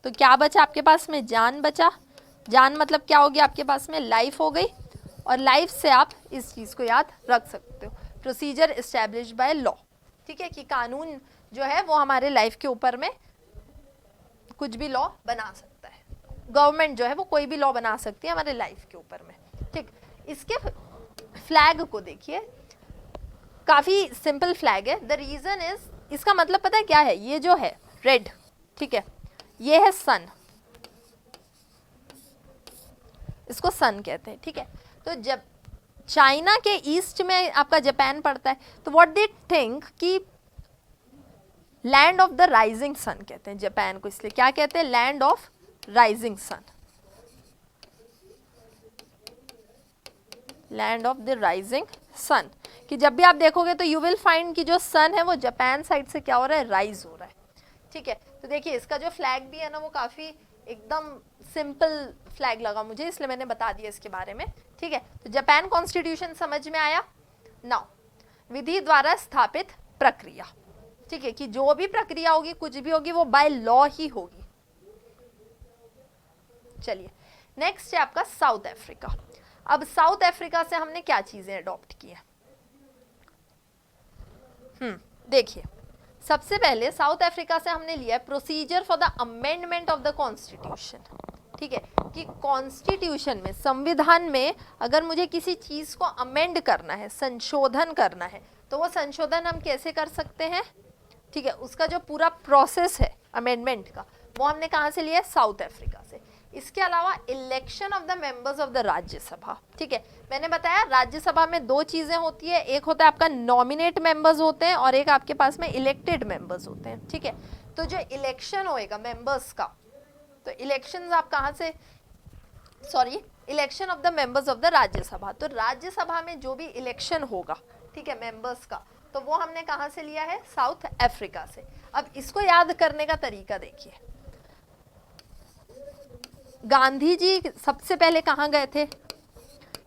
S1: तो क्या बचा आपके पास में, जान बचा। जान मतलब क्या होगी आपके पास में, लाइफ हो गई, और लाइफ से आप इस चीज को याद रख सकते हो, प्रोसीजर एस्टैब्लिश्ड बाय लॉ, ठीक है, कि कानून जो है वो हमारे लाइफ के ऊपर में कुछ भी लॉ बना सकता है, गवर्नमेंट जो है वो कोई भी लॉ बना सकती है हमारे लाइफ के ऊपर में, ठीक। इसके फ्लैग को देखिए, काफी सिंपल फ्लैग है। द रीजन इज, इसका मतलब पता है क्या है, ये जो है रेड, ठीक है, ये है सन, इसको सन कहते हैं, ठीक है। तो जब चाइना के ईस्ट में आपका जापान पड़ता है, तो व्हाट दे थिंक कि land of the rising sun कहते हैं जापान को, इसलिए क्या कहते हैं, land of rising sun, land of the rising sun, कि जब भी आप देखोगे तो यू विल फाइंड कि जो सन है वो जापान साइड से क्या हो रहा है, राइज हो रहा है, ठीक है। तो देखिए इसका जो फ्लैग भी है ना वो काफी एकदम सिंपल फ्लैग लगा मुझे, इसलिए मैंने बता दिया इसके बारे में, ठीक है। तो जापान कॉन्स्टिट्यूशन समझ में आया। नाउ विधि द्वारा स्थापित प्रक्रिया, ठीक है, कि जो भी प्रक्रिया होगी कुछ भी होगी वो बाय लॉ ही होगी। चलिए नेक्स्ट है आपका साउथ अफ्रीका। अब साउथ अफ्रीका से हमने क्या चीजें अडॉप्ट की है, देखिए सबसे पहले साउथ अफ्रीका से हमने लिया है procedure for the amendment of the constitution, ठीक है, कि कॉन्स्टिट्यूशन में, संविधान में अगर मुझे किसी चीज को अमेंड करना है, संशोधन करना है, तो वो संशोधन हम कैसे कर सकते हैं, ठीक है। उसका जो पूरा प्रोसेस है अमेंडमेंट का वो हमने कहाँ से लिया है, साउथ अफ्रीका से। इसके अलावा election of the members of the Rajya Sabha, ठीक है, मैंने बताया राज्यसभा में दो चीजें होती है, एक होता है आपका नॉमिनेट मेंबर्स होते हैं और एक आपके पास में इलेक्टेड मेंबर्स होते हैं, ठीक है। तो जो इलेक्शन होएगा मेंबर्स का, तो इलेक्शंस आप कहाँ से, sorry, election of the members of the Rajya Sabha, तो राज्यसभा में जो भी इलेक्शन होगा, ठीक है, मेंबर्स का, तो वो हमने कहाँ से लिया है, साउथ अफ्रीका से। अब इसको याद करने का तरीका देखिए, गांधी जी सबसे पहले कहाँ गए थे,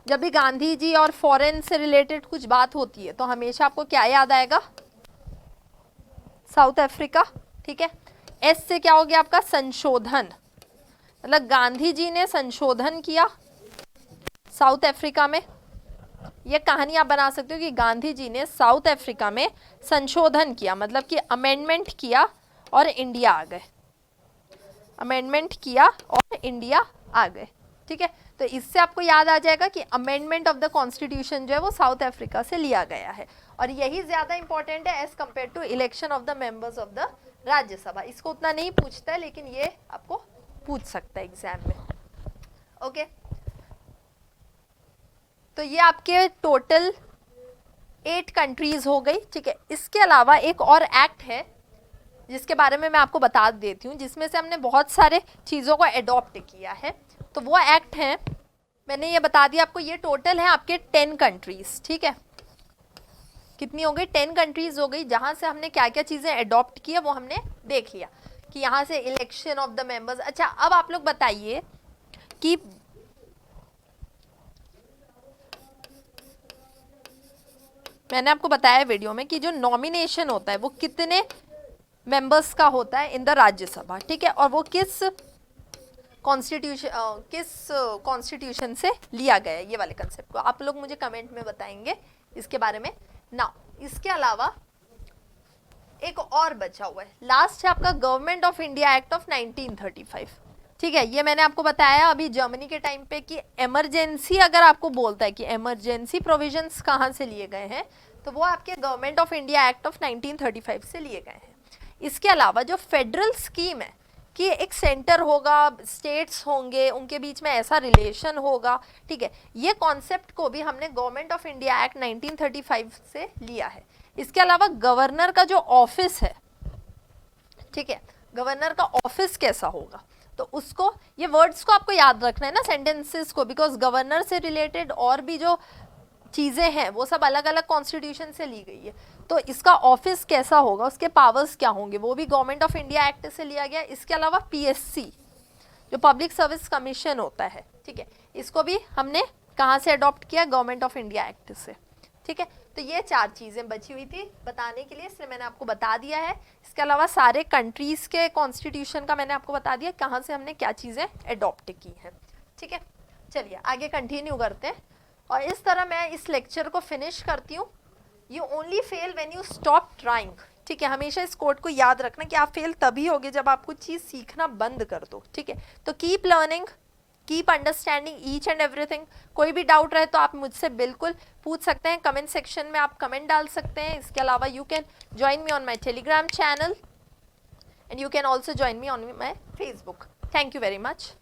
S1: जब भी गांधी जी और फॉरेन से रिलेटेड कुछ बात होती है तो हमेशा आपको क्या याद आएगा, साउथ अफ्रीका, ठीक है। एस से क्या हो गया आपका संशोधन, मतलब गांधी जी ने संशोधन किया साउथ अफ्रीका में। ये कहानी आप बना सकते हो कि गांधी जी ने साउथ अफ्रीका में संशोधन किया, मतलब कि अमेंडमेंट किया और इंडिया आ गए, अमेंडमेंट किया और इंडिया आ गए, ठीक है। तो इससे आपको याद आ जाएगा कि अमेंडमेंट ऑफ द कॉन्स्टिट्यूशन जो है वो साउथ अफ्रीका से लिया गया है, और यही ज्यादा इंपॉर्टेंट है as compare to election of the members of the Rajya Sabha. इसको उतना नहीं पूछता है, लेकिन ये आपको पूछ सकता है एग्जाम में, ओके। तो ये आपके टोटल 8 कंट्रीज हो गई, ठीक है। इसके अलावा एक और एक्ट है जिसके बारे में मैं आपको बता देती हूँ, जिसमें से हमने बहुत सारे चीज़ों को अडॉप्ट किया है। तो वो एक्ट है, मैंने ये बता दिया आपको, ये टोटल है आपके 10 कंट्रीज, ठीक है। कितनी हो गई? 10 कंट्रीज हो गई, जहाँ से हमने क्या क्या चीज़ें अडॉप्ट की है वो हमने देख लिया कि यहाँ से इलेक्शन ऑफ द मेंबर्स। अच्छा, अब आप लोग बताइए कि मैंने आपको बताया वीडियो में कि जो नॉमिनेशन होता है वो कितने मेंबर्स का होता है इन द राज्यसभा, ठीक है, और वो किस कॉन्स्टिट्यूशन से लिया गया है, ये वाले कंसेप्ट को आप लोग मुझे कमेंट में बताएंगे इसके बारे में ना। इसके अलावा एक और बचा हुआ है, लास्ट है आपका government of India act of 1935, ठीक है। ये मैंने आपको बताया अभी जर्मनी के टाइम पे कि इमरजेंसी अगर आपको बोलता है कि इमरजेंसी प्रोविजंस कहाँ से लिए गए हैं, तो वो आपके government of India act of 1935 से लिए गए हैं। इसके अलावा जो फेडरल स्कीम है कि एक सेंटर होगा, स्टेट्स होंगे, उनके बीच में ऐसा रिलेशन होगा, ठीक है, ये कॉन्सेप्ट को भी हमने गवर्नमेंट ऑफ इंडिया एक्ट 1935 से लिया है। इसके अलावा गवर्नर का जो ऑफिस है, ठीक है, गवर्नर का ऑफिस कैसा होगा, तो उसको, ये वर्ड्स को आपको याद रखना है ना, सेंटेंसेस को, बिकॉज गवर्नर से रिलेटेड और भी जो चीज़ें हैं वो सब अलग अलग कॉन्स्टिट्यूशन से ली गई है। तो इसका ऑफिस कैसा होगा, उसके पावर्स क्या होंगे, वो भी गवर्नमेंट ऑफ इंडिया एक्ट से लिया गया। इसके अलावा पीएससी जो पब्लिक सर्विस कमीशन होता है, ठीक है, इसको भी हमने कहाँ से अडॉप्ट किया? गवर्नमेंट ऑफ इंडिया एक्ट से, ठीक है। तो ये 4 चीज़ें बची हुई थी बताने के लिए, इसलिए मैंने आपको बता दिया है। इसके अलावा सारे कंट्रीज़ के कॉन्स्टिट्यूशन का मैंने आपको बता दिया कहाँ से हमने क्या चीज़ें अडॉप्ट की हैं, ठीक है। चलिए आगे कंटिन्यू करते हैं, और इस तरह मैं इस लेक्चर को फिनिश करती हूँ। You only fail when you stop trying, ठीक है। हमेशा इस कोड को याद रखना कि आप फेल तभी होगे जब आप कुछ चीज़ सीखना बंद कर दो, ठीक है। तो keep learning, keep understanding each and everything. कोई भी डाउट रहे तो आप मुझसे बिल्कुल पूछ सकते हैं, कमेंट सेक्शन में आप कमेंट डाल सकते हैं। इसके अलावा you can join me on my Telegram channel and you can also join me on my Facebook. Thank you very much.